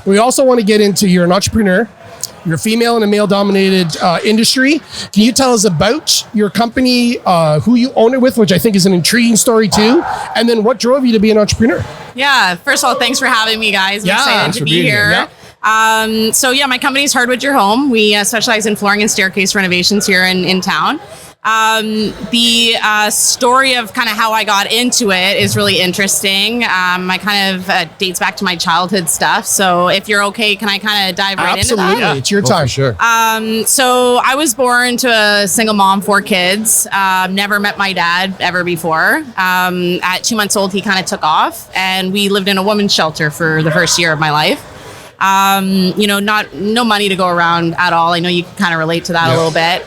We also want to get into, you're an entrepreneur. You're a female in a male-dominated industry. Can you tell us about your company, who you own it with, which I think is an intriguing story too, and then what drove you to be an entrepreneur? Yeah, first of all, thanks for having me, guys. I'm excited to be here. Yeah. My company is Hardwood Your Home. We specialize in flooring and staircase renovations here in town. The story of kind of how I got into it is really interesting. I kind of dates back to my childhood stuff. So if you're okay, can I kind of dive right into that? Absolutely. It's your time. For sure. So I was born to a single mom, 4 kids. Never met my dad ever before. At 2 months old, he kind of took off, and we lived in a women's shelter for the first year of my life. No money to go around at all. I know you can kind of relate to that a little bit.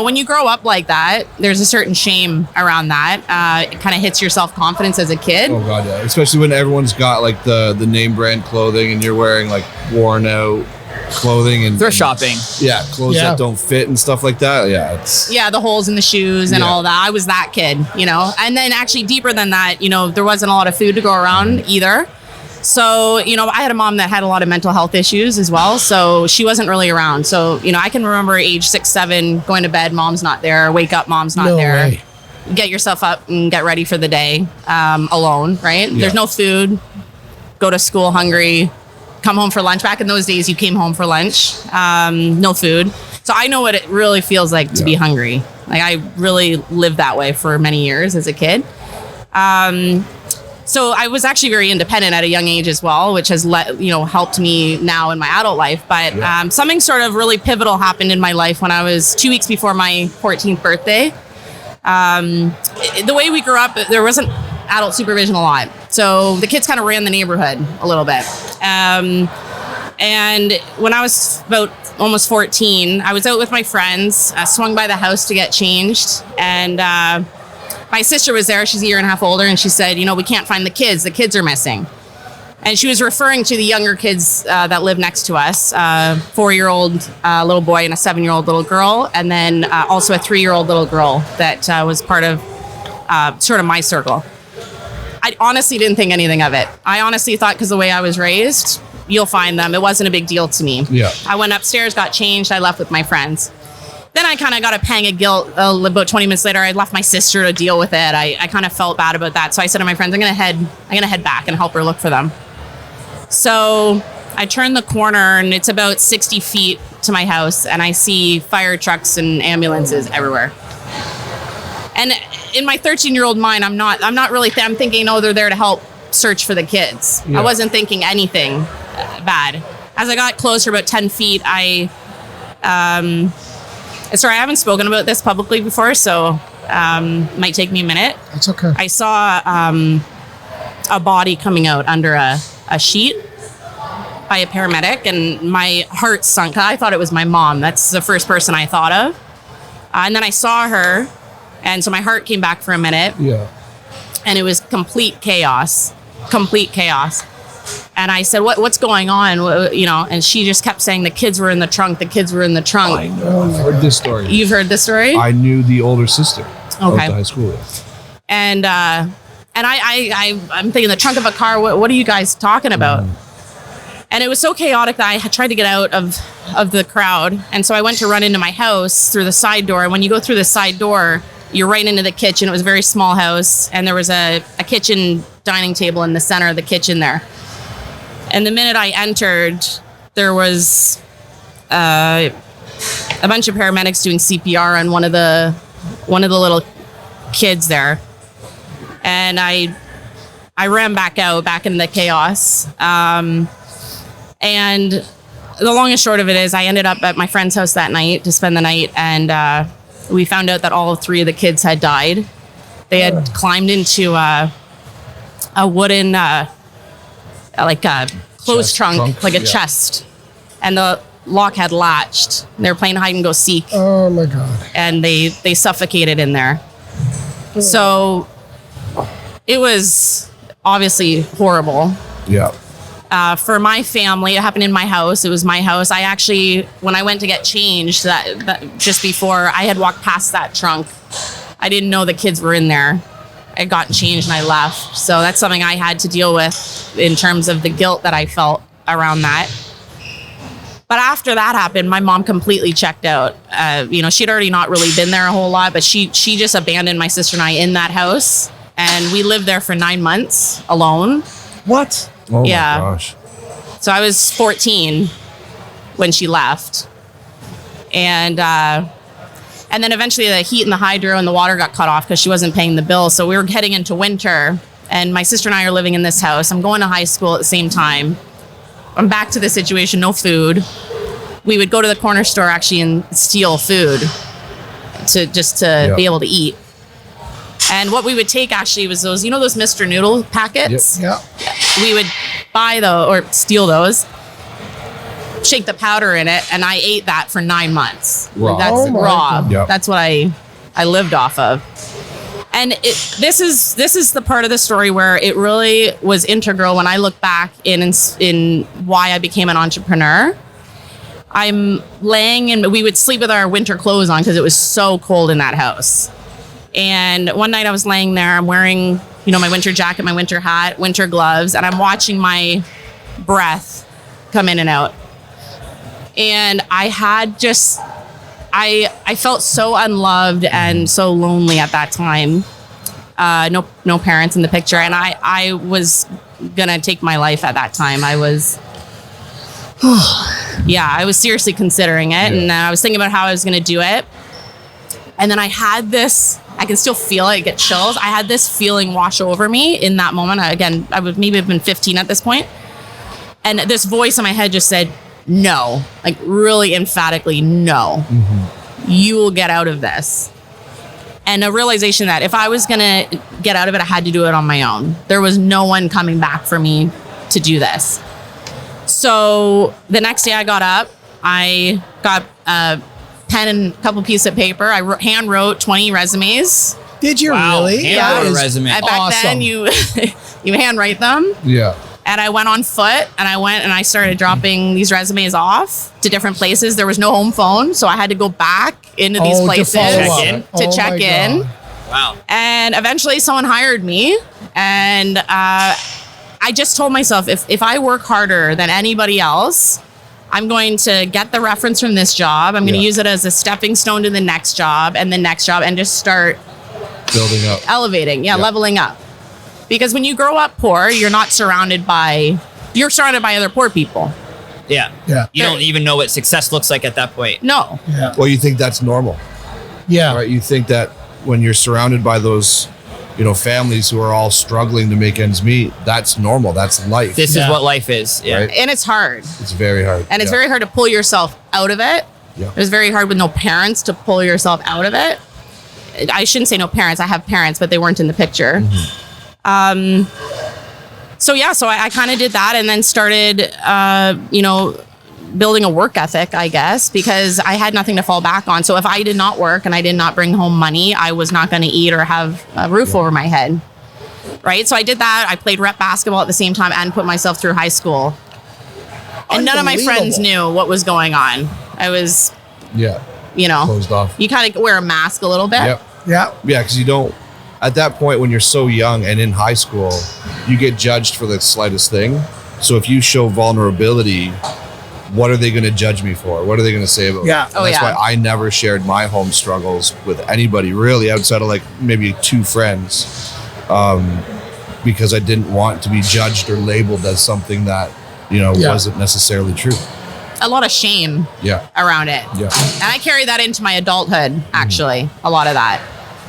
When you grow up like that, there's a certain shame around that. It kind of hits your self-confidence as a kid. Oh God, yeah. Especially when everyone's got like the name brand clothing and you're wearing like worn out clothing and thrift shopping. Yeah, clothes that don't fit and stuff like that. Yeah, the holes in the shoes and all that. I was that kid, And then actually deeper than that, there wasn't a lot of food to go around either. So, I had a mom that had a lot of mental health issues as well. So she wasn't really around. So, I can remember age 6, 7, going to bed, mom's not there, wake up, mom's not there. Way. Get yourself up and get ready for the day alone, right? Yeah. There's no food, go to school hungry, come home for lunch. Back in those days, you came home for lunch, no food. So I know what it really feels like to be hungry. Like I really lived that way for many years as a kid. So I was actually very independent at a young age as well, which has helped me now in my adult life. But something sort of really pivotal happened in my life when I was 2 weeks before my 14th birthday. The way we grew up, there wasn't adult supervision a lot. So the kids kind of ran the neighborhood a little bit. And when I was about almost 14, I was out with my friends, swung by the house to get changed. And my sister was there. She's a year and a half older. And she said, we can't find the kids. The kids are missing. And she was referring to the younger kids that live next to us, 4-year-old little boy and a 7-year-old little girl. And then also a 3-year-old little girl that was part of sort of my circle. I honestly didn't think anything of it. I honestly thought because the way I was raised, you'll find them. It wasn't a big deal to me. Yeah. I went upstairs, got changed. I left with my friends. Then I kind of got a pang of guilt. About 20 minutes later, I left my sister to deal with it. I kind of felt bad about that. So I said to my friends, I'm gonna head back and help her look for them. So I turned the corner and it's about 60 feet to my house, and I see fire trucks and ambulances everywhere. And in my 13-year-old mind, I'm not really I'm thinking, they're there to help search for the kids. Yeah. I wasn't thinking anything bad. As I got closer, about 10 feet, sorry, I haven't spoken about this publicly before, so it might take me a minute. That's okay. I saw a body coming out under a sheet by a paramedic, and my heart sunk. I thought it was my mom. That's the first person I thought of. And then I saw her, and so my heart came back for a minute. Yeah. And it was complete chaos. And I said, what's going on? And she just kept saying the kids were in the trunk. The kids were in the trunk. I know. I've heard this story. You've heard this story? I knew the older sister. Okay. Of the high school. And I'm thinking the trunk of a car. What are you guys talking about? And it was so chaotic that I had tried to get out of the crowd. And so I went to run into my house through the side door. And when you go through the side door, you're right into the kitchen. It was a very small house. And there was a kitchen dining table in the center of the kitchen there. And the minute I entered, there was a bunch of paramedics doing CPR on one of the little kids there. And I ran back into the chaos. And the long and short of it is I ended up at my friend's house that night to spend the night. And we found out that all 3 of the kids had died. They had climbed into a wooden, clothes trunk, like a chest. And the lock had latched. They were playing hide and go seek. Oh my God. And they suffocated in there. So it was obviously horrible. Yeah. For my family, it happened in my house. It was my house. I actually, when I went to get changed, that just before, I had walked past that trunk. I didn't know the kids were in there. I had gotten changed and I left. So that's something I had to deal with in terms of the guilt that I felt around that. But after that happened, my mom completely checked out. She'd already not really been there a whole lot, but she just abandoned my sister and I in that house. And we lived there for 9 months alone. What? Oh Yeah. my gosh. So I was 14 when she left. And then eventually the heat and the hydro and the water got cut off because she wasn't paying the bill. So we were heading into winter, and my sister and I are living in this house. I'm going to high school at the same time. I'm back to the situation, no food. We would go to the corner store actually and steal food to be able to eat. And what we would take actually was those Mr. Noodle packets. Yeah. We would buy those or steal those, shake the powder in it, and I ate that for 9 months. Raw. That's Oh my raw. God. Yep. That's what I lived off of. And this is the part of the story where it really was integral when I look back in why I became an entrepreneur. I'm laying and we would sleep with our winter clothes on because it was so cold in that house. And one night I was laying there, I'm wearing, my winter jacket, my winter hat, winter gloves, and I'm watching my breath come in and out. And I had I felt so unloved and so lonely at that time. No parents in the picture. And I was gonna take my life at that time. I was seriously considering it. And I was thinking about how I was gonna do it. And then I had this, I can still feel it, get chills. I had this feeling wash over me in that moment. I would maybe have been 15 at this point. And this voice in my head just said, no, like really emphatically, no, you will get out of this. And a realization that if I was going to get out of it, I had to do it on my own. There was no one coming back for me to do this. So the next day I got up, I got a pen and a couple pieces of paper. I hand wrote 20 resumes. Did you Wow. really? Hand That wrote a is resume. And back awesome. then you handwrite them. Yeah. And I went on foot and I started dropping these resumes off to different places. There was no home phone, so I had to go back into these places to follow Check up. in? to Oh check my in. God. Wow. And eventually someone hired me. And I just told myself, if I work harder than anybody else, I'm going to get the reference from this job. I'm going to use it as a stepping stone to the next job and the next job and just start Building up. elevating, leveling up. Because when you grow up poor, you're surrounded by other poor people. Yeah. Yeah. You don't even know what success looks like at that point. No. Yeah. Well, you think that's normal, Yeah. right? You think that when you're surrounded by those, families who are all struggling to make ends meet, that's normal. That's life. This Yeah. is what life is. Yeah. Right. And it's hard. It's very hard. And it's very hard to pull yourself out of it. Yeah. It was very hard with no parents to pull yourself out of it. I shouldn't say no parents. I have parents, but they weren't in the picture. So I kind of did that and then started, building a work ethic, I guess, because I had nothing to fall back on. So if I did not work and I did not bring home money, I was not going to eat or have a roof over my head. Right. So I did that. I played rep basketball at the same time and put myself through high school. And none of my friends knew what was going on. I was, Closed off. you kind of wear a mask a little bit. Yep. Yeah. Yeah, because you don't. At that point, when you're so young and in high school, you get judged for the slightest thing. So if you show vulnerability, what are they going to judge me for? What are they going to say about me? Yeah. And that's why I never shared my home struggles with anybody, really, outside of like maybe 2 friends, because I didn't want to be judged or labeled as something that wasn't necessarily true. A lot of shame Yeah. around it. Yeah. And I carried that into my adulthood, actually, a lot of that.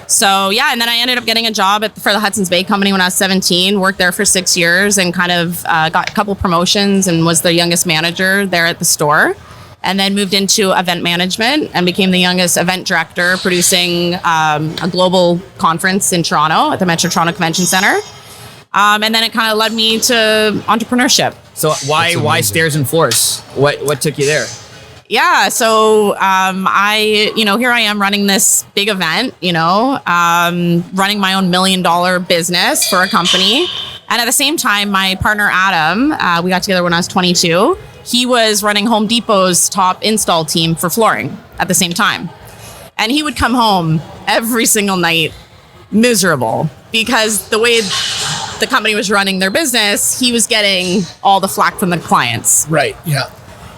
So, and then I ended up getting a job for the Hudson's Bay Company when I was 17, worked there for 6 years and kind of got a couple promotions and was the youngest manager there at the store. And then moved into event management and became the youngest event director, producing a global conference in Toronto at the Metro Toronto Convention Center. And then it kind of led me to entrepreneurship. So why amazing. stairs and floors? What took you there? Yeah, so here I am running this big event, running my own $1 million business for a company. And at the same time, my partner, Adam, we got together when I was 22. He was running Home Depot's top install team for flooring at the same time. And he would come home every single night miserable because the way the company was running their business, he was getting all the flack from the clients. Right. Yeah.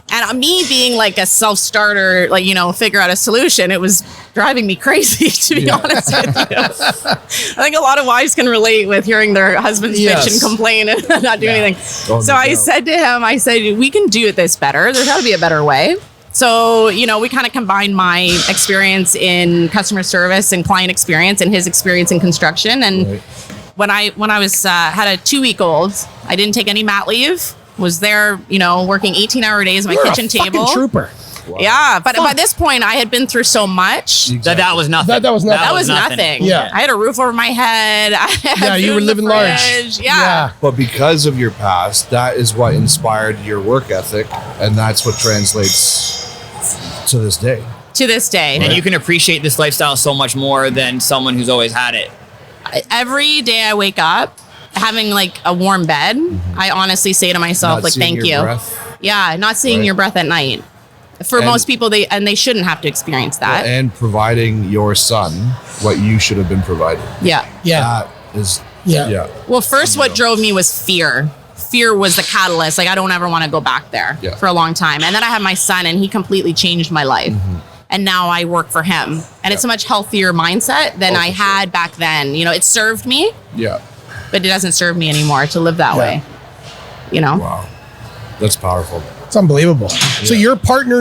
And me being like a self-starter, like, figure out a solution, it was driving me crazy, to be honest with you. I think a lot of wives can relate with hearing their husbands bitch and complain and not do anything. So I said to him, we can do this better. There's got to be a better way. So, we kind of combined my experience in customer service and client experience and his experience in construction. And when I was had a 2-week-old, I didn't take any mat leave. Was there, working 18-hour days at my kitchen table. Fucking trooper. Wow. Yeah, but by this point, I had been through so much that was nothing. That was nothing. that was nothing. Yeah. I had a roof over my head. I had you food were in the living large. fridge. Yeah. But because of your past, that is what inspired your work ethic, and that's what translates to this day. To this day. And you can appreciate this lifestyle so much more than someone who's always had it. Every day I wake up, having like a warm bed, I honestly say to myself, Not like, seeing thank your you. breath. Yeah, not seeing your breath at night. For most people, they shouldn't have to experience that. And providing your son what you should have been provided. Yeah. Yeah. That is, Yeah. Well, first, what drove me was fear. Fear was the catalyst. Like, I don't ever want to go back there for a long time. And then I had my son, and he completely changed my life. And now I work for him. And it's a much healthier mindset than I had back then. It served me. Yeah. But it doesn't serve me anymore to live that way. Wow. That's powerful. It's unbelievable. So your partner